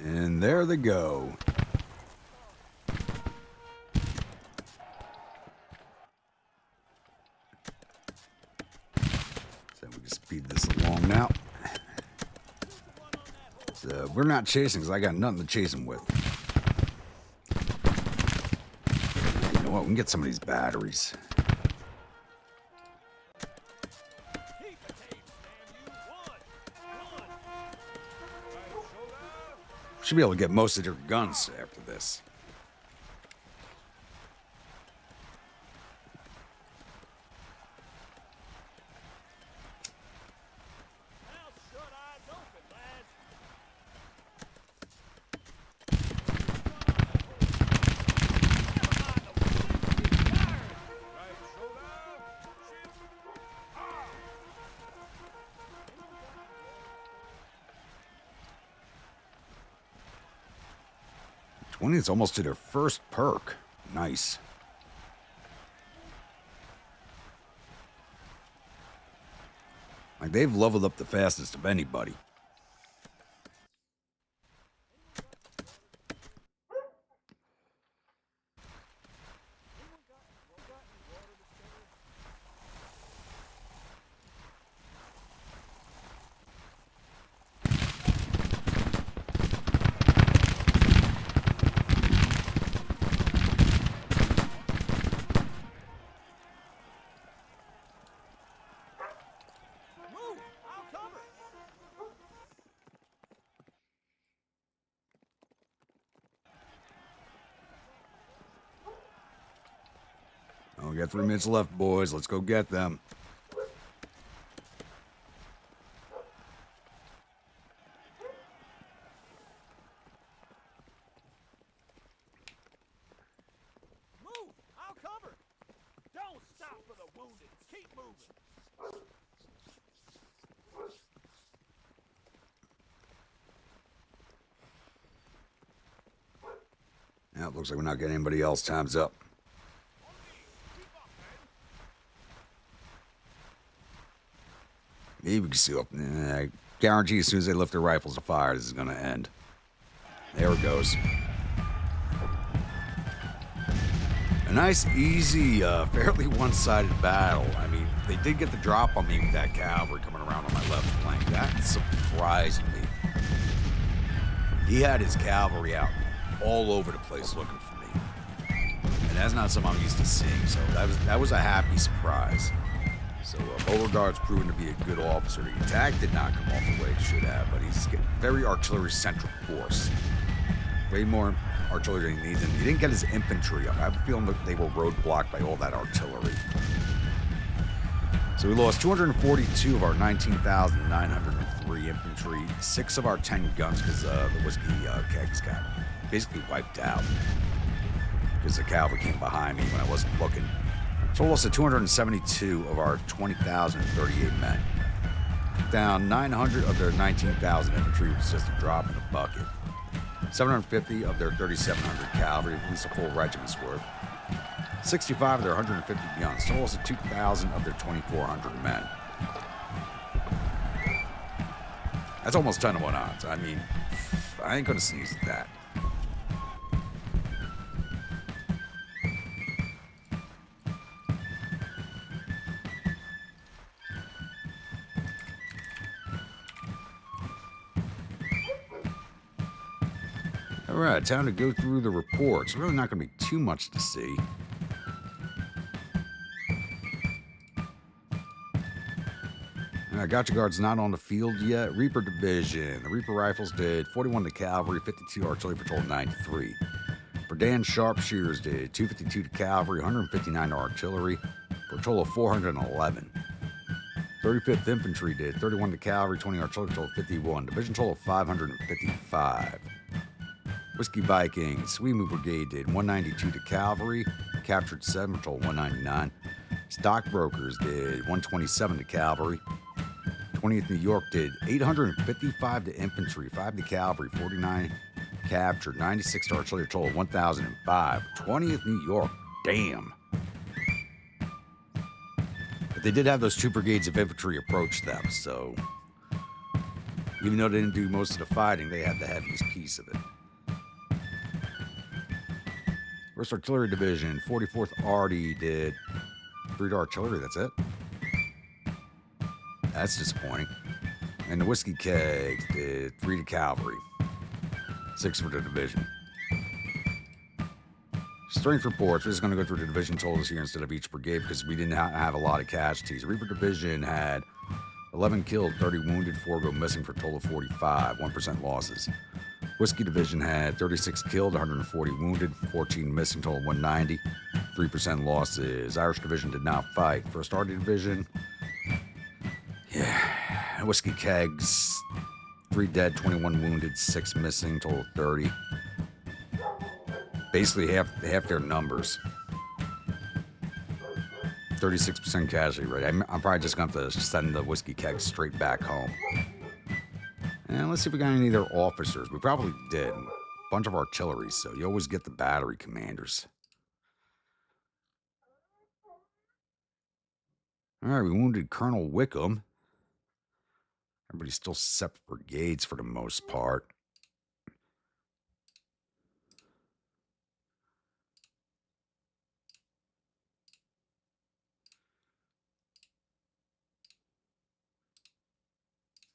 And there they go. So we can speed this along now. So we're not chasing because I got nothing to chase them with. You know what? We can get some of these batteries. Should be able to get most of their guns after this. It's almost to their first perk. Nice. Like, they've leveled up the fastest of anybody. Oh, we got 3 minutes left, boys. Let's go get them. Move! I'll cover! Don't stop for the wounded. Keep moving. Now it looks like we're not getting anybody else. Time's up. Maybe we can see. I guarantee as soon as they lift their rifles to fire, this is going to end. There it goes. A nice, easy, fairly one-sided battle. I mean, they did get the drop on me with that cavalry coming around on my left flank. That surprised me. He had his cavalry out all over the place looking for me. And that's not something I'm used to seeing, so that was a happy surprise. So Beauregard's proven to be a good officer. The attack did not come off the way it should have, but he's a very artillery-centric force. Way more artillery than he needs, and he didn't get his infantry up. I have a feeling that they were roadblocked by all that artillery. So we lost 242 of our 19,903 infantry, 6 of our 10 guns because the whiskey kegs got basically wiped out because the cavalry came behind me when I wasn't looking. So we lost 272 of our 20,038 men. Down 900 of their 19,000 infantry, which is just a drop in the bucket. 750 of their 3,700 cavalry, at least a full regiment's worth. 65 of their 150 guns. So lost 2,000 of their 2,400 men. That's almost 10 to 1 odds. I mean, I ain't gonna sneeze at that. Alright, time to go through the reports. Really not going to be too much to see. Gotcha Guard's not on the field yet. Reaper Division. The Reaper Rifles did 41 to Cavalry, 52 Artillery for a total of 93. Verdan Sharpshooters did 252 to Cavalry, 159 to Artillery for a total of 411. 35th Infantry did 31 to Cavalry, 20 Artillery, total of 51. Division total of 555. Whiskey Vikings, Sweden Brigade did 192 to Cavalry, captured 7 for a total of 199. Stockbrokers did 127 to Cavalry. 20th New York did 855 to Infantry, 5 to Cavalry, 49 captured, 96 to Artillery, total of 1,005. 20th New York, damn. But they did have those 2 brigades of infantry approach them, so even though they didn't do most of the fighting, they had the heaviest piece of it. 1st Artillery Division, 44th Arty did 3 to Artillery, that's it. That's disappointing. And the Whiskey Kegs did 3 to Cavalry, 6 for the division. Strength reports. We're just going to go through the division totals here instead of each brigade because we didn't have a lot of casualties. Reaper Division had 11 killed, 30 wounded, 4 go missing for a total of 45, 1% losses. Whiskey Division had 36 killed, 140 wounded, 14 missing, total of 190, 3% losses. Irish Division did not fight. 1st Arty Division, Whiskey Kegs, 3 dead, 21 wounded, 6 missing, total of 30. Basically half their numbers. 36% casualty rate. I'm probably just going to have to send the Whiskey Kegs straight back home. And let's see if we got any of their officers. We probably did. A bunch of artillery, so you always get the battery commanders. All right, we wounded Colonel Wickham. Everybody's still separate brigades for the most part.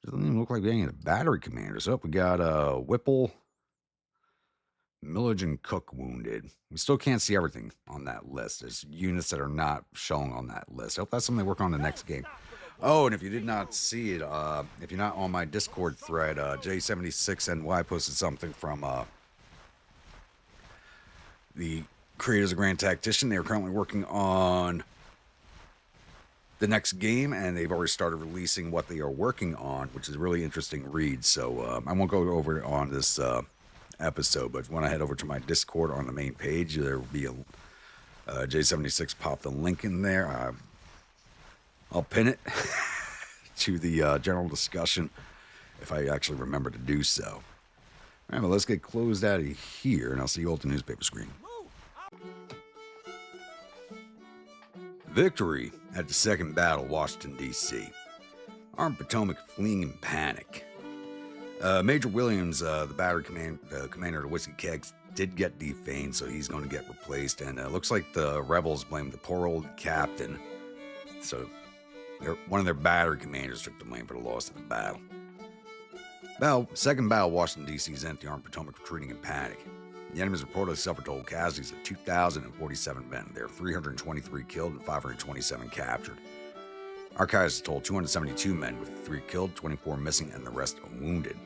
Doesn't even look like we have any of the battery commanders. Oh, we got Whipple, Millage, and Cook wounded. We still can't see everything on that list. There's units that are not showing on that list. I hope that's something they work on the next game. Oh, and if you did not see it, if you're not on my Discord thread, J76NY posted something from the creators of Grand Tactician. They are currently working on the next game, and they've already started releasing what they are working on, which is a really interesting read. So I won't go over it on this episode, but if you want to head over to my Discord on the main page, there will be a J76 pop the link in there. I'll pin it to the general discussion if I actually remember to do so. All right, well, let's get closed out of here, and I'll see you all at the newspaper screen. Victory at the Second Battle, Washington, D.C. Armed Potomac fleeing in panic. Major Williams, the battery commander of the Whiskey Kegs, did get defanged, so he's going to get replaced. And it looks like the rebels blamed the poor old captain. So one of their battery commanders took the blame for the loss of the battle. Second Battle, Washington, D.C. is empty. Armed Potomac retreating in panic. The enemies reportedly suffered total casualties of 2,047 men. There are 323 killed and 527 captured. Archives told 272 men, with 3 killed, 24 missing, and the rest wounded.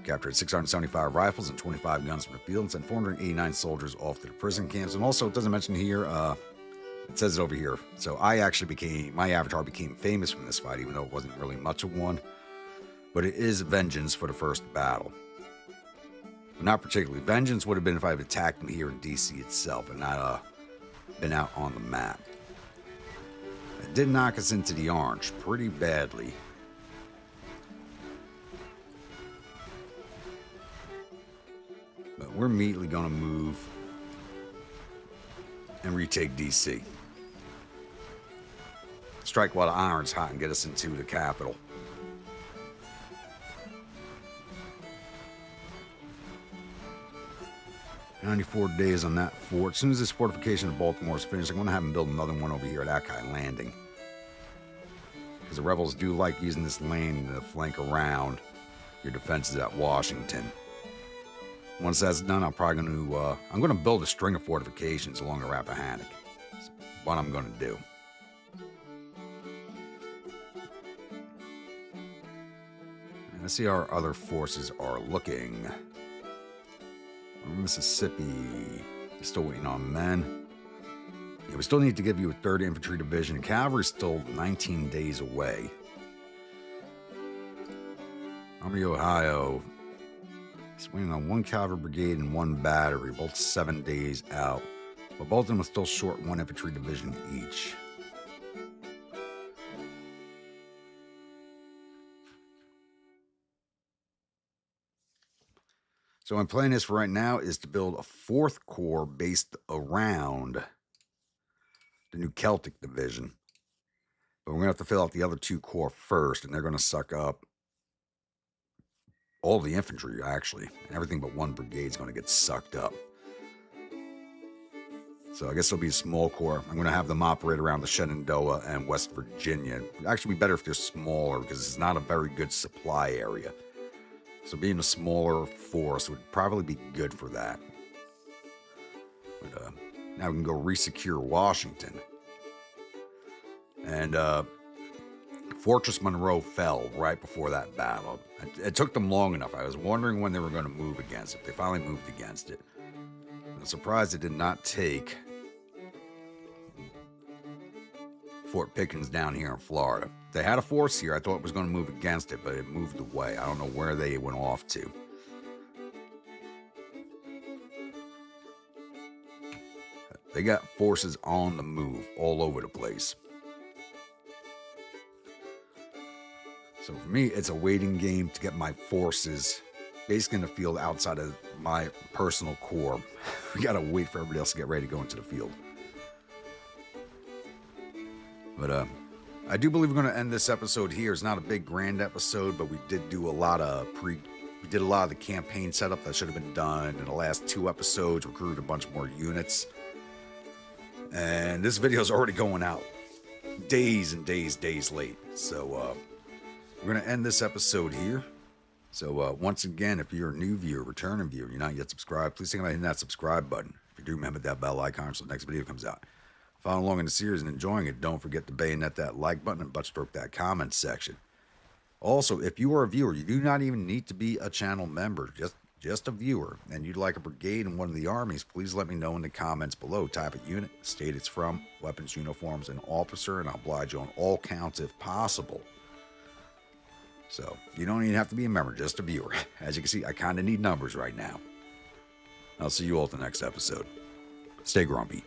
Captured 675 rifles and 25 guns from the field and sent 489 soldiers off to the prison camps. And also, it doesn't mention here, it says it over here. So my avatar became famous from this fight, even though it wasn't really much of one. But it is vengeance for the first battle. Not particularly. Vengeance would have been if I had attacked them here in DC itself and not been out on the map. It did knock us into the orange pretty badly. But we're immediately going to move and retake DC. Strike while the iron's hot and get us into the capital. "94 days on that fort. As soon as this fortification of Baltimore is finished, I'm going to have them build another one over here at Akai Landing. Because the rebels do like using this lane to flank around your defenses at Washington. once that's done, I'm probably going to I'm going to build a string of fortifications along the Rappahannock. That's what I'm going to do. And let's see how our other forces are looking. Mississippi is still waiting on men. Yeah, we still need to give you a 3rd Infantry Division. Cavalry's still 19 days away. Army Ohio is waiting on 1 cavalry brigade and 1 battery, both 7 days out. But both of them are still short 1 infantry division each. So my plan is for right now is to build a 4th corps based around the new Celtic Division. But we're going to have to fill out the other 2 corps first, and they're going to suck up all the infantry, actually. Everything but 1 brigade is going to get sucked up. So I guess it'll be a small corps. I'm going to have them operate around the Shenandoah and West Virginia. It'd actually be better if they're smaller because it's not a very good supply area. So being a smaller force would probably be good for that. But now we can go resecure Washington. And Fortress Monroe fell right before that battle. It took them long enough. I was wondering when they were going to move against it. They finally moved against it. I'm surprised it did not take Fort Pickens down here in Florida. They had a force here. I thought it was going to move against it, but it moved away. I don't know where they went off to. They got forces on the move all over the place. So for me, it's a waiting game to get my forces basically in the field outside of my personal corps. We got to wait for everybody else to get ready to go into the field. But I do believe we're going to end this episode here. It's not a big grand episode, but we did do a lot of we did a lot of the campaign setup that should have been done in the last 2 episodes. Recruited a bunch more units. And this video is already going out days and days late. So we're going to end this episode here. So once again, if you're a new viewer, returning viewer, you're not yet subscribed, please think about hitting that subscribe button. If you do, remember that bell icon so the next video comes out. Following along in the series and enjoying it, don't forget to bayonet that like button and butt stroke that comment section. Also, if you are a viewer, you do not even need to be a channel member, just a viewer, and you'd like a brigade in one of the armies, please let me know in the comments below. Type a unit, state it's from, weapons, uniforms, and officer, and I'll oblige you on all counts if possible. So, you don't even have to be a member, just a viewer. As you can see, I kind of need numbers right now. I'll see you all at the next episode. Stay grumpy.